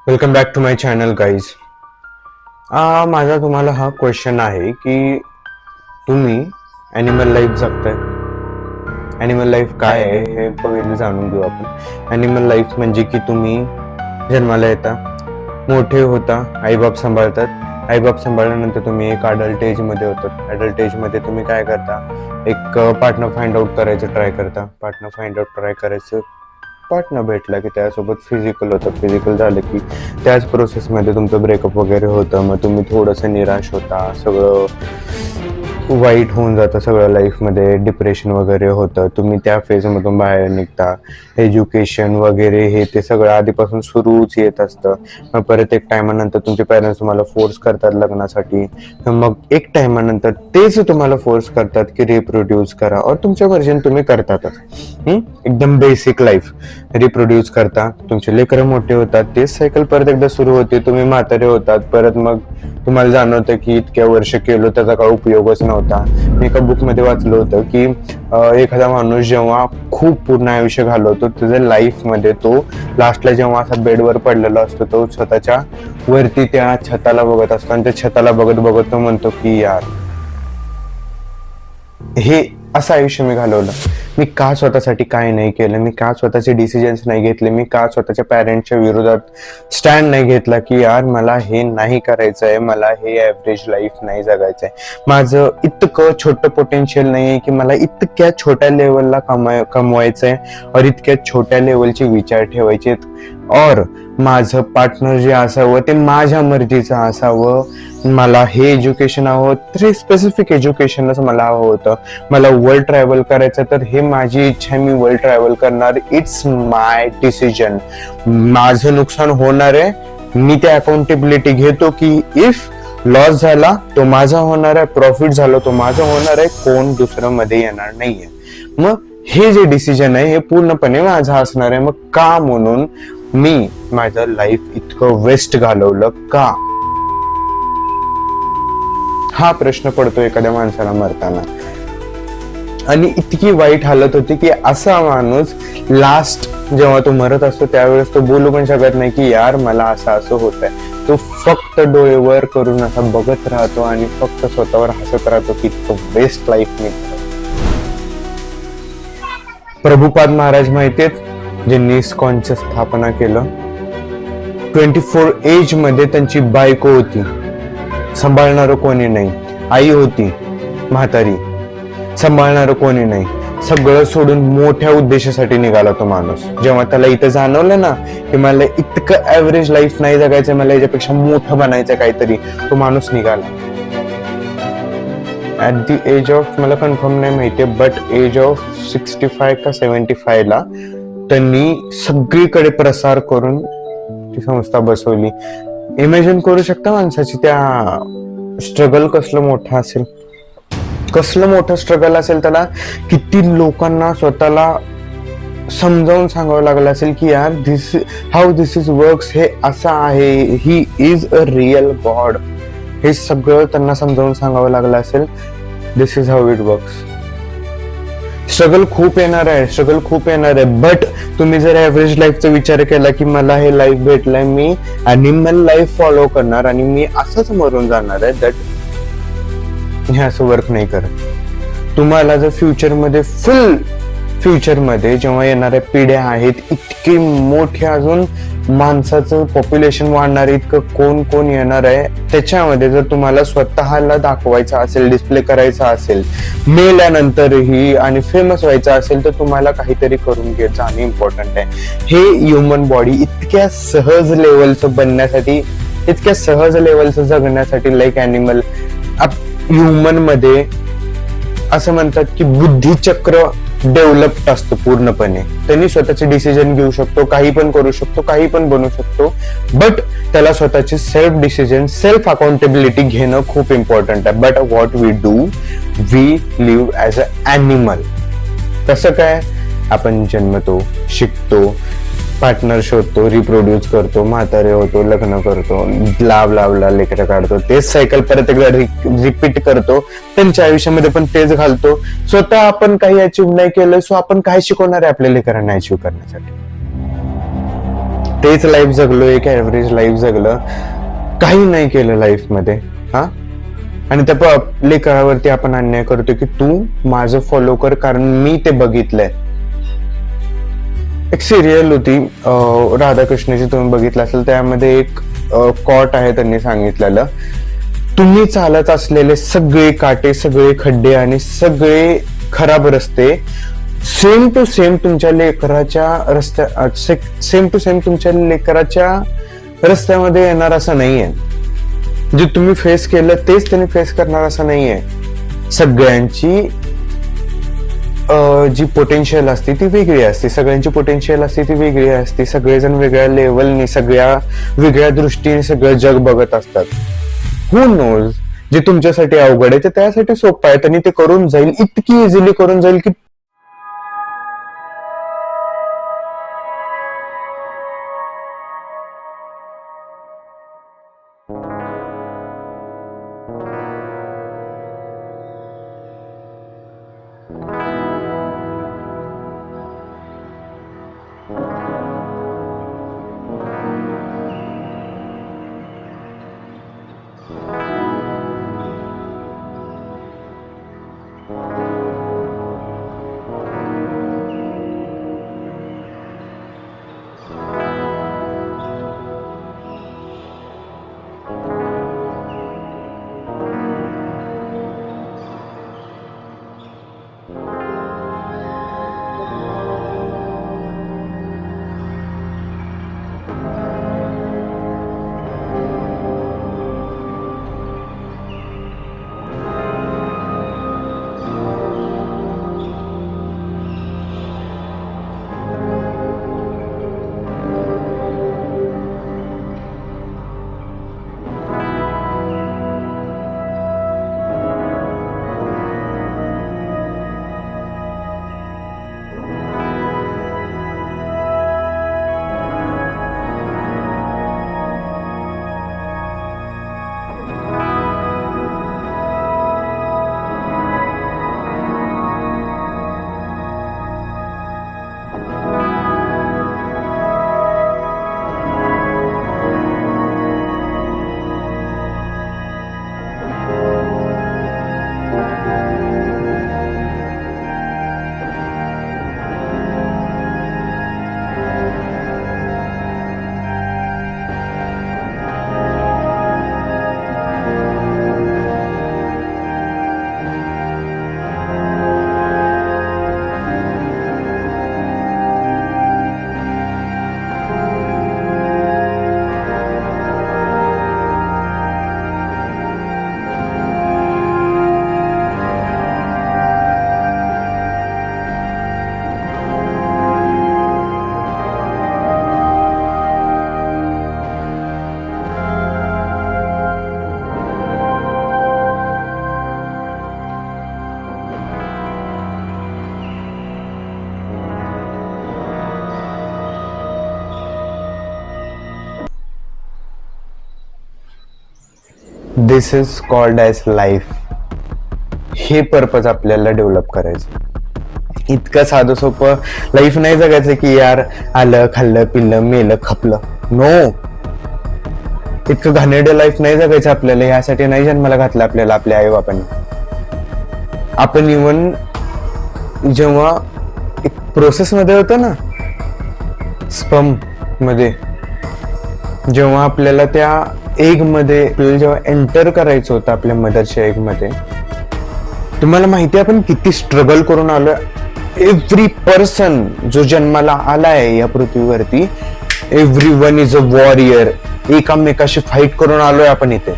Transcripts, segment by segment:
Welcome back to my channel guys. माझा तुम्हाला हा क्वेश्चन आहे की तुम्ही ॲनिमल लाईफ जगताय. ॲनिमल लाईफ काय आहे हे पहिले जाणून घेऊ आपण. ॲनिमल लाईफ म्हणजे की तुम्ही जन्माला येता, मोठे होता, आईबाप सांभाळतात. आईबाप सांभाळल्यानंतर तुम्ही एक अडल्ट एजमध्ये होतात. अडल्ट एजमध्ये तुम्ही काय करता, एक पार्टनर फाइंड आउट करायचं ट्राय करता. पार्टनर भेटला की त्यासोबत फिजिकल होतं. फिजिकल झालं की त्याच प्रोसेसमध्ये तुमचं ब्रेकअप वगैरे होतं. मग तुम्ही थोडंसं निराश होता, सगळं वाईट होऊन जातं, सगळं लाईफमध्ये डिप्रेशन वगैरे होतं. तुम्ही त्या फेजमधून बाहेर निघता. एज्युकेशन वगैरे हे ते सगळं आधीपासून सुरूच येत असतं. मग परत एक टायमानंतर तुमचे पॅरेंट्स तुम्हाला फोर्स करतात लग्नासाठी. मग एक टायमानंतर तेच तुम्हाला फोर्स करतात की रिप्रोड्यूस करा, और तुमच्या वर्जन तुम्ही करतातच. एकदम बेसिक लाईफ. रिप्रोड्यूस करता, तुमचे लेकरं मोठे होतात, तेच सायकल परत एकदा सुरू होते. तुम्ही म्हातारे होतात, परत मग तुम्हाला जाणवतं की इतक्या वर्ष केलो त्याचा काय उपयोगच नव्हता. मी एका बुकमध्ये वाचलं होतं की एखादा माणूस जेव्हा खूप पूर्ण आयुष्य घालवतो त्याच्या लाईफमध्ये, तो लास्टला जेव्हा असा बेडवर पडलेला असतो, तो स्वतःच्या वरती त्या छताला बघत असतो आणि त्या छताला बघत बघत तो म्हणतो की यार, हे असं आयुष्य मी घालवलं. मी का स्वतःसाठी काय नाही केलं, मी का स्वतःचे डिसिजन्स नाही घेतले, मी का स्वतःच्या पॅरेंट्सच्या विरोधात स्टँड नाही घेतला की यार मला हे नाही करायचंय, मला हे ॲव्हरेज लाईफ नाही जगायचंय. माझं इतकं छोटं पोटेन्शियल नाही आहे की मला इतक्या छोट्या लेवलला कमवायचंय, और इतक्या छोट्या लेवलचे विचार ठेवायचे, और माझं पार्टनर जे असावं ते माझ्या मर्जीचं असावं. मला हे एज्युकेशन हवं, तर स्पेसिफिक एज्युकेशनच मला हवं होतं. मला वर्ल्ड ट्रॅव्हल करायचं, तर हे माझी इच्छा आहे, मी वर्ल्ड ट्रॅव्हल करणार. It's my decision. माझं नुकसान होणार आहे, मी ते अकाउंटेबिलिटी घेतो की इफ लॉस झाला तो माझा होणार आहे, प्रॉफिट झाला तो माझा होणार आहे, कोण दुसरं मध्ये येणार नाहीये. मग हे जे डिसिजन आहे हे पूर्णपणे माझं असणार आहे. मग का म्हणून मी माझं लाईफ इतकं वेस्ट घालवलं का, हा प्रश्न पडतो एखाद्या माणसाला मरताना. आणि इतकी वाईट हालत होती की असा माणूस लास्ट जेव्हा तो मरत असतो त्यावेळेस तो बोलू पण शकत नाही की यार मला असं होत आहे. तो फक्त डोळे वर करून असा बघत राहतो आणि फक्त स्वतःवर हसत राहतो की तो बेस्ट लाईफ मी. प्रभुपाद महाराज माहितीयेत, ज्यांनी इस्कॉनची स्थापना केलं. 24 एज मध्ये त्यांची बायको होती, सांभाळणार कोणी नाही. आई होती म्हातारी, सांभाळणार कोणी नाही. सगळं सोडून मोठ्या उद्देशासाठी निघाला तो माणूस. जेव्हा त्याला इथं जाणवलं ना की मला इतकं ऍव्हरेज लाईफ नाही जगायचं, मला याच्यापेक्षा मोठं बनायचं काहीतरी, तो माणूस निघाला. ऍट द एज ऑफ, मला कन्फर्म नाही माहितीये, बट एज ऑफ 65 का 75 ला त्यांनी सगळीकडे प्रसार करून ती संस्था बसवली. इमॅजिन करू शकता माणसाची त्या स्ट्रगल कसलं मोठं असेल, कसलं मोठं स्ट्रगल असेल त्याला. किती लोकांना स्वतःला समजावून सांगावं लागलं असेल की यार हाऊ दिस इज वर्क्स, हे असं आहे, he is a real god. हे सगळं त्यांना समजावून सांगावं लागलं असेल. This is how it works. Struggle खूप येणार आहे, बट तुम्ही जर ऍव्हरेज लाईफचा विचार केला की मला हे लाईफ भेटलंय, मी ॲनिमल लाईफ फॉलो करणार आणि मी असंच मरून जाणार आहे, दॅट हे असं वर्क नाही करत. तुम्हाला जर फ्युचरमध्ये जेव्हा येणाऱ्या पिढ्या आहेत, इतकी मोठी अजून माणसाचं पॉप्युलेशन वाढणार, इतकं कोण येणार आहे, त्याच्यामध्ये जर तुम्हाला स्वतःला दाखवायचं असेल, डिस्प्ले करायचा असेल, मेल्यानंतरही आणि फेमस व्हायचं असेल, तर तुम्हाला काहीतरी करून घ्यायचं आणि इम्पॉर्टंट आहे. हे ह्युमन बॉडी इतक्या सहज लेवलचं बनण्यासाठी, इतक्या सहज लेवलचं जगण्यासाठी, लाईक ॲनिमल, ह्युमन मध्ये असं म्हणतात की बुद्धिचक्र डेव्हलप्ड असतं पूर्णपणे. त्यांनी स्वतःचे डिसिजन घेऊ शकतो, काही पण करू शकतो, काही पण बनू शकतो, बट त्याला स्वतःचे सेल्फ डिसिजन, सेल्फ अकाउंटेबिलिटी घेणं खूप इम्पॉर्टंट आहे. But what we do, we live as a animal. कसं काय, आपण जन्मतो, शिकतो, पार्टनर शोधतो, रिप्रोड्यूस करतो, म्हातारे होतो, लग्न करतो, लावला लेकरं काढतो, तेच सायकल परत एकदा रिपीट करतो. त्यांच्या आयुष्यामध्ये पण तेच घालतो. स्वतः आपण काही अचीव्ह नाही केलं, सो आपण काय शिकवणार आहे आपल्या लेकरांना अचीव्ह करण्यासाठी. तेच लाईफ जगलो, एक ऍव्हरेज लाईफ जगलं, काही नाही केलं लाईफ मध्ये. हा, आणि त्या लेकरावरती आपण अन्याय करतो की तू माझं फॉलो कर कारण मी ते बघितलंय. एक सिरियल होती राधाकृष्णाची, तुम्ही बघितलं असेल, त्यामध्ये एक कॉट आहे, त्यांनी सांगितलेलं तुम्ही चालत असलेले सगळे काटे, सगळे खड्डे आणि सगळे खराब रस्ते सेम टू सेम तुमच्या लेकराच्या सेम टू सेम तुमच्या लेकराच्या रस्त्यामध्ये येणार असं नाहीये. जे तुम्ही फेस केलं तेच त्यांनी फेस करणार असं नाहीये. सगळ्यांची जी पोटेन्शियल असते ती वेगळी असते, सगळ्यांची पोटेन्शियल असते ती वेगळी असते. सगळेजण वेगळ्या लेवलनी, सगळ्या वेगळ्या दृष्टीने सगळं जग बघत असतात. हू नोज, जे तुमच्यासाठी अवघड आहे ते त्यासाठी सोपं आहे, त्यांनी ते करून जाईल, इतकी इझिली करून जाईल की this is called as life. हे पर्पज आपल्याला डेव्हलप करायचं. इतकं साधं सोपं लाईफ नाही जगायचं की यार आलं खाल्लं पिल्लं मेलं खपलं. नो, इतकं घाणेरडं लाईफ नाही जगायचं आपल्याला. यासाठी नाही जन्माला घातलं आपल्याला आपल्या आई बापांनी. आपण इव्हन जेव्हा एक प्रोसेस मध्ये होतं ना, स्पर्म मध्ये, जेव्हा आपल्याला त्या एग मध्ये जेव्हा एंटर करायचं होतं आपल्या मदरच्या एग मध्ये, तुम्हाला माहिती आहे आपण किती स्ट्रगल करून आलोय. एव्हरी पर्सन जो जन्माला आलाय या पृथ्वीवरती, every one is a warrior. एकामेकाशी फाईट करून आलोय आपण इथे.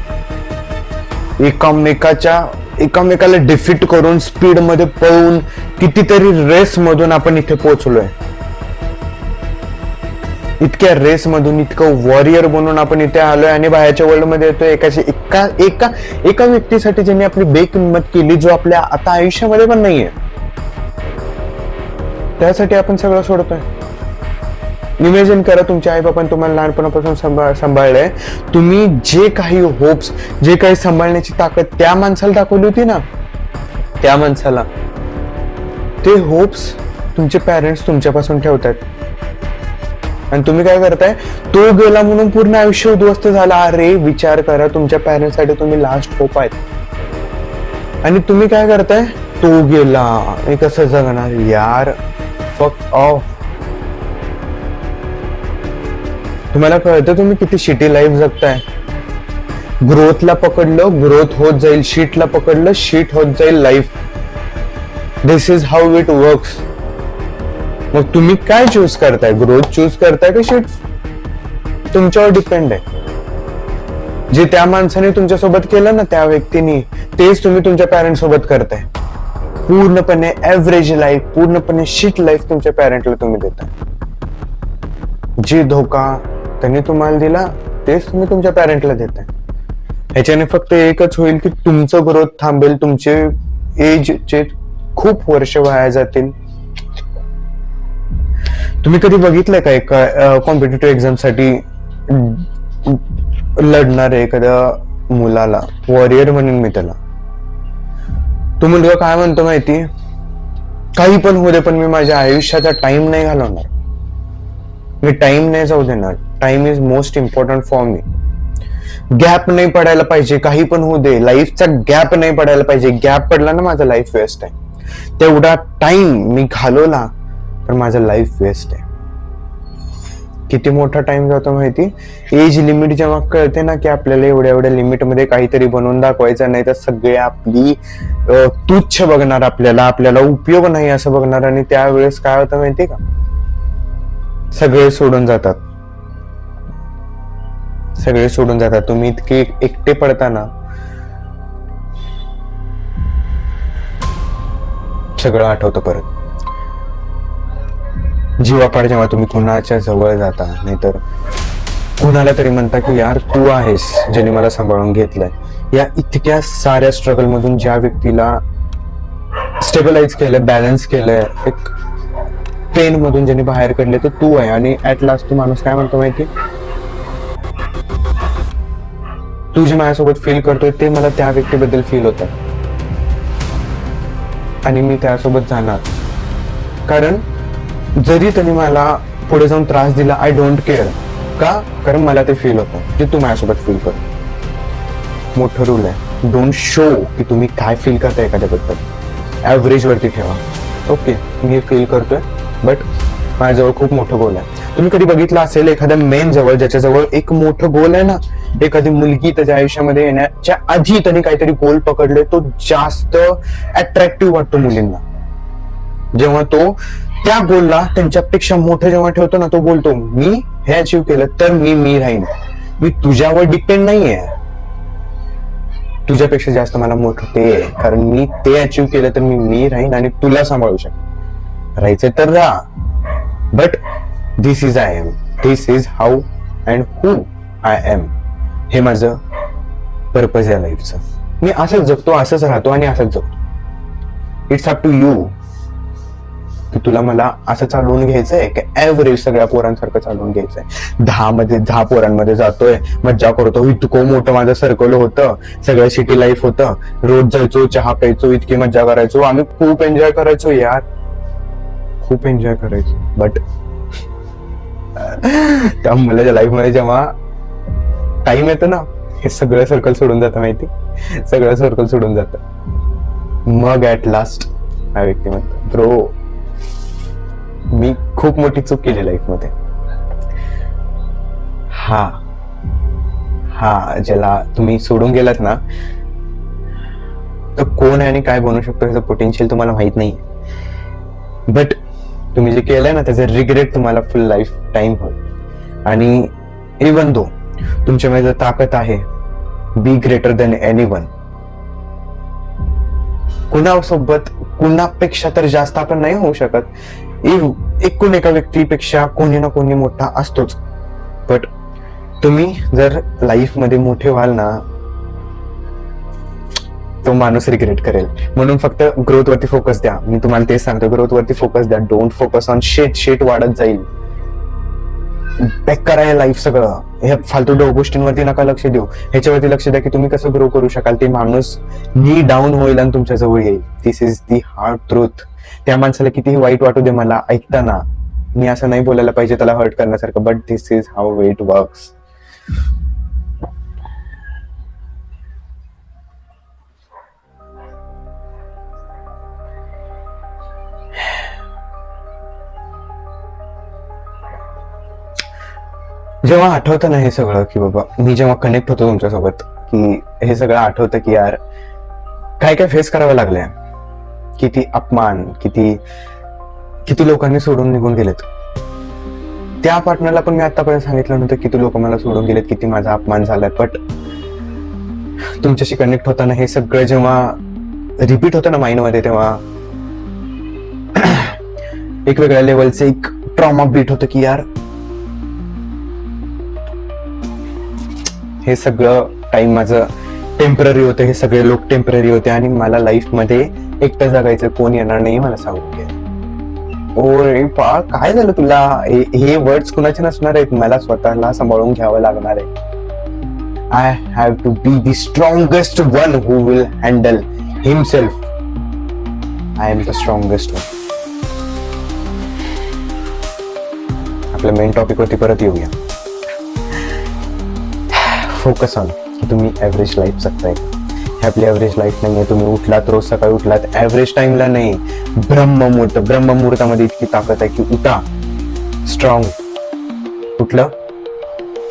एकामेकाला डिफीट करून, स्पीड मध्ये पळून, कितीतरी रेस मधून आपण इथे पोहोचलोय. इतक्या रेस मधून, इतकं वॉरियर बनून आपण इथे आलोय आणि बाहेरच्या वर्ल्ड मध्ये येतोय एका व्यक्तीसाठी ज्यांनी आपली बेकिंमत केली, जो आपल्या आता आयुष्यामध्ये पण नाहीये. त्यासाठी आपण सगळं सोडतोय. इमॅजिन करा, तुमच्या आई बापांनी तुम्हाला लहानपणापासून सांभाळलंय. तुम्ही जे काही होप्स, जे काही सांभाळण्याची ताकद त्या माणसाला दाखवली होती ना, त्या माणसाला ते होप्स तुमचे पॅरेंट्स तुमच्यापासून ठेवतात. आणि तुम्ही काय करताय, तो गेला म्हणून पूर्ण आयुष्य उद्ध्वस्त झाला. अरे विचार करा, तुमच्या पॅरेंट्ससाठी तुम्ही लास्ट होप आहेत आणि तुम्ही काय करताय, तो गेला हे कसं जगणार यार. Fuck off. तुम्हाला कळतं तुम्ही किती शिटी लाईफ जगताय. ग्रोथला पकडलं, ग्रोथ होत जाईल. शीटला पकडलं, शीट होत जाईल life. This is how it works. मग तुम्ही काय चूज करताय, ग्रोथ चूज करताय का शीट? तुमच्यावर डिपेंड आहे. जे त्या माणसाने तुमच्यासोबत केलं ना, त्या व्यक्तीने, तेच तुम्ही तुमच्या पॅरेंट सोबत करताय. पूर्णपणे ऍव्हरेज लाईफ, पूर्णपणे शीट लाईफ तुमच्या पॅरेंटला तुम्ही देताय. जे धोका त्यांनी तुम्हाला दिला तेच तुम्ही तुमच्या पॅरेंटला देताय. ह्याच्याने फक्त एकच होईल की तुमचं ग्रोथ थांबेल, तुमचे एजचे खूप वर्ष वाया जातील. तुम्ही कधी बघितलंय का एका कॉम्पिटेटिव्ह एक्झाम साठी लढणार आहे एखाद्या मुलाला, वॉरियर म्हणून मी त्याला, तो मुलगा काय म्हणतो माहिती, काही पण होऊ दे पण मी माझ्या आयुष्याचा टाइम नाही घालवणार, मी टाइम नाही जाऊ देणार. Time is most important for me. Gap नाही पडायला पाहिजे, काही पण होऊ दे, लाईफचा गॅप नाही पडायला पाहिजे. गॅप पडला ना माझा लाईफ वेस्ट आहे. तेवढा टाइम मी घालवला तर माझं लाईफ वेस्ट आहे. किती मोठा टाइम जातो माहिती. एज लिमिट जेव्हा कळते ना की आपल्याला एवढ्या एवढ्या लिमिट मध्ये काहीतरी बनवून दाखवायचं, नाही तर सगळे आपली तुच्छ बघणार, आपल्याला उपयोग नाही असं बघणार. आणि त्यावेळेस काय होतं माहिती का, सगळे सोडून जातात. सगळे सोडून जातात. तुम्ही इतके एकटे पडताना सगळं आठवतं परत. जीवापाड जेव्हा तुम्ही कुणाच्या जवळ जाता, नाहीतर कुणाला तरी म्हणता की यार तू आहेस ज्याने मला सांभाळून घेतलंय. या इतक्या साऱ्या स्ट्रगल मधून ज्या व्यक्तीला स्टेबलाइज केलंय, बॅलन्स केलंय, एक पेन मधून ज्याने बाहेर काढले तो तू आहे. आणि ऍट लास्ट तो माणूस काय म्हणतो माहिती, तू जे माझ्यासोबत फील करतोय ते मला त्या व्यक्तीबद्दल फील होतं आणि मी त्यासोबत जाणार. कारण जरी त्यांनी मला पुढे जाऊन त्रास दिला, आय डोंट केअर. का? कारण मला ते फील होतं जे तू माझ्यासोबत फील कर. मोठं रूल आहे, डोंट शो की तुम्ही काय फील करताय एखाद्याबद्दल. ऍव्हरेज वरती ठेवा. ओके, मी हे फील करतोय बट माझ्याजवळ खूप मोठं गोल आहे. तुम्ही कधी बघितलं असेल एखाद्या मेन जवळ ज्याच्याजवळ एक मोठं गोल आहे ना, एखादी मुलगी त्याच्या आयुष्यामध्ये येण्याच्या आधी त्यांनी काहीतरी गोल पकडले, तो जास्त अट्रॅक्टिव्ह वाटतो मुलींना. जेव्हा तो त्या गोलला त्यांच्यापेक्षा मोठं जेव्हा ठेवतो ना, तो बोलतो मी हे अचीव्ह केलं तर मी राहीन, मी तुझ्यावर डिपेंड नाहीये, तुझ्यापेक्षा जास्त मला मोठं ते आहे, कारण मी ते अचीव्ह केलं तर मी राहीन आणि तुला सांभाळू शकेन. राहायचं तर राहा, but this is I am, this is how and who I am. हे माझं पर्पज आहे लाईफचं. मी असंच जगतो, असंच राहतो आणि असंच जगतो. इट्स अप टू यू की तुला मला असं चालवून घ्यायचंय की ऍव्हरेज सगळ्या पोरांसारखं चालवून घ्यायचंय. 10 पोरांमध्ये जातोय, मज्जा करतो, इतकं मोठं माझं सर्कल होतं, सगळं सिटी लाईफ होतं, रोज जायचो, चहा प्यायचो, इतकी मज्जा करायचो, आम्ही खूप एन्जॉय करायचो यार, खूप एन्जॉय करायचो. बट त्या मुलाच्या लाईफ मध्ये जेव्हा टाइम येतो ना, हे सगळं सर्कल सोडून जातं माहिती, सगळं सर्कल सोडून जातं. मग ऍट लास्ट हा व्यक्ती म्हणतो, ब्रो मी खूप मोठी चूक केली लाईफ मध्ये. हा ज्याला तुम्ही सोडून गेलात ना, तो कोण आहे आणि काय बनू शकतो ह्याचं पोटेन्शियल तुम्हाला माहित नाही. बट तुम्ही जे केलंय ना त्याचे रिग्रेट तुम्हाला फुल लाईफ टाइम होईल. आणि इवन दो तुमच्यामध्ये जर ताकद आहे, बी ग्रेटर देन एनीवन. कुणासोबत कुणापेक्षा तर जास्त आपण नाही होऊ शकत. एकूण एका व्यक्तीपेक्षा कोणी ना कोणी मोठा असतोच. बट तुम्ही जर लाईफ मध्ये मोठे व्हाल ना, तो माणूस रिग्रेट करेल. म्हणून फक्त ग्रोथ वरती फोकस द्या. मी तुम्हाला तेच सांगतो, ग्रोथ वरती फोकस द्या. डोंट फोकस ऑन शेट वाढत जाईल. बेकार आहे लाईफ सगळं. हे फालतू गोष्टींवरती नका लक्ष देऊ, ह्याच्यावरती लक्ष द्या की तुम्ही कसं ग्रो करू शकाल. ते माणूस नी डाऊन होईल आणि तुमच्या जवळ येईल. दिस इज दी हार्ड ट्रूथ. त्या माणसाला कितीही वाईट वाटू दे मला ऐकताना, मी असं नाही बोलायला पाहिजे त्याला हर्ट करण्यासारखं, but this is how it works. जेव्हा आठवतं ना हे सगळं, की बाबा मी जेव्हा कनेक्ट होतो तुमच्यासोबत, की हे सगळं आठवतं की यार काय काय फेस करावं लागलंय, किती अपमान, किती किती लोकांनी सोडून निघून गेलेत. त्या पार्टनरला पण मी आतापर्यंत सांगितलं नव्हतं किती लोक मला सोडून गेलेत, किती माझा अपमान झालाय. बट तुमच्याशी कनेक्ट होताना हे सगळं जेव्हा रिपीट होतं ना माइंड मध्ये, तेव्हा एक वेगळ्या लेवलचं एक ट्रॉमा बीट होतं की यार हे सगळं टाइम माझं टेम्पररी होतं, हे सगळे लोक टेम्पररी होते आणि मला लाईफ मध्ये एकटं जगायचं, कोण येणार नाही मला सांगून घे. ओ रे पा, काय झालं तुला? हे वर्ड्स कुणाचे नसणार आहेत, मला स्वतःला सांभाळून घ्यावं लागणार आहे. I have to be the strongest one who will handle himself. I am the strongest one. आपल्या मेन टॉपिक वरती परत येऊया. फोकस ऑन की तुम्ही ऍव्हरेज लाईफ जगताय. हे आपली ऍव्हरेज लाईफ नाहीये. तुम्ही उठलात, रोज सकाळी उठलात, ऍव्हरेज टाइमला नाही, ब्रह्ममुहूर्तामध्ये इतकी ताकद आहे की उठा, स्ट्रॉंग. उठलं,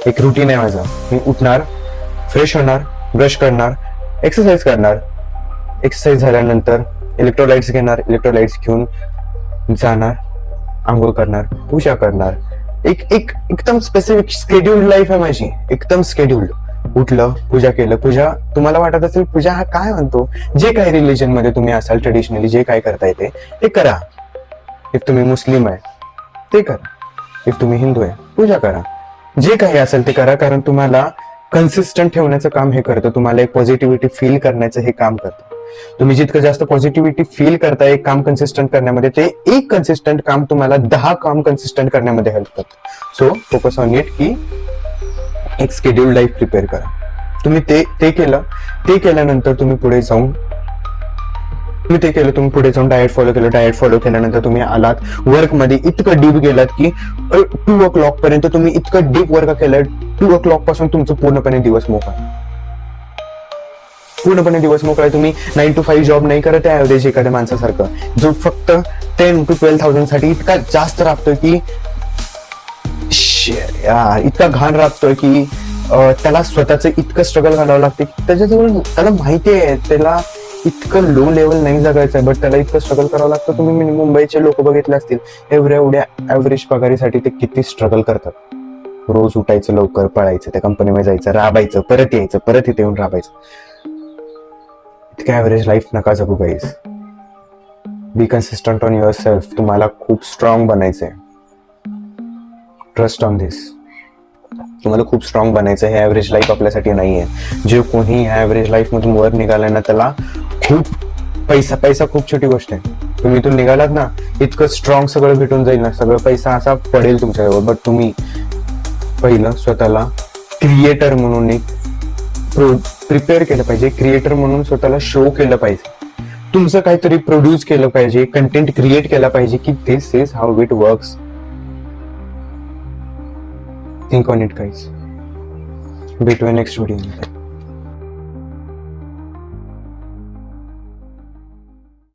एक रुटीन आहे माझं. मी उठणार, फ्रेश होणार, ब्रश करणार, एक्सरसाइज करणार. एक्सरसाइज झाल्यानंतर इलेक्ट्रोलाइट्स घेणार, इलेक्ट्रोलाइट्स घेऊन जाणार, आंघोळ करणार, पूजा करणार. एकदम स्पेसिफिक स्केड्युल्ड लाईफ आहे माझी, एकदम स्केड्युल्ड. उठलं, पूजा केलं. पूजा तुम्हाला वाटत असेल पूजा हा काय म्हणतो, जे काही रिलिजन मध्ये तुम्ही असाल, ट्रेडिशनली जे काय करता येते ते करा. इफ तुम्ही मुस्लिम आहे ते करा, इफ तुम्ही हिंदू आहे पूजा करा, जे काही असेल ते करा. कारण तुम्हाला कन्सिस्टंट ठेवण्याचं काम हे करतं, तुम्हाला एक पॉझिटिव्हिटी फील करण्याचं हे काम करतं. तुम्ही जितकं जास्त पॉझिटिव्हिटी फील करताय एक काम कन्सिस्टंट करण्यामध्ये, ते एक कन्सिस्टंट काम तुम्हाला 10 काम कन्सिस्टंट करण्यामध्ये हेल्प करतं. सो फोकस ऑन इट की एक स्केड्यूल लाईफ प्रिपेअर करा. तुम्ही ते केलं, ते केल्यानंतर तुम्ही पुढे जाऊन डाएट फॉलो केलं. डाएट फॉलो केल्यानंतर तुम्ही आलात वर्क मध्ये, इतकं डीप गेलात की 2 पर्यंत तुम्ही इतकं डीप वर्क केलं. 2 पासून तुमचं पूर्णपणे दिवस मोकळा आहे. तुम्ही 9 to 5 जॉब नाही करत आहे ऍव्हरेज एखाद्या माणसासारखं, जो फक्त 10 to 12,000 साठी इतका जास्त राबतोय की यार, इतका घाण राबतोय की त्याला स्वतःचं इतकं स्ट्रगल घालावं लागते. त्याच्याजवळ त्याला माहिती आहे त्याला इतकं लो लेवल नाही जगायचं, बट त्याला इतकं स्ट्रगल करावं लागतं. तुम्ही मुंबईचे लोक बघितले असतील, एवढ्या ऍव्हरेज पगारीसाठी ते किती स्ट्रगल करतात. रोज उठायचं, लवकर पळायचं, त्या कंपनीमध्ये जायचं, राबायचं, परत यायचं, परत इथे येऊन राबायचं. इतकं ऍव्हरेज लाईफ नका जगू guys. B consistent on your self. तुम्हाला खूप स्ट्रॉंग बनायचंय. ट्रस्ट ऑन दिस. तुम्हाला खूप स्ट्रॉंग बनायचं. हे ऍव्हरेज लाईफ आपल्यासाठी नाहीये. जे कोणी ह्या ऍव्हरेज लाईफ मधून वर निघालाय ना, त्याला खूप पैसा खूप छोटी गोष्ट आहे. तुम्ही इथून निघालात ना, इतकं स्ट्रॉंग सगळं भेटून जाईल ना, सगळं पैसा असा पडेल तुमच्याजवळ. बट तुम्ही पहिलं स्वतःला क्रिएटर म्हणून एक प्रिपेअर केलं पाहिजे. क्रिएटर म्हणून स्वतःला शो केलं पाहिजे. तुमचं काहीतरी प्रोड्यूस केलं पाहिजे, कंटेंट क्रिएट केला पाहिजे की this is how it works. Think on it guys. भेटूया नेक्स्ट व्हिडिओ.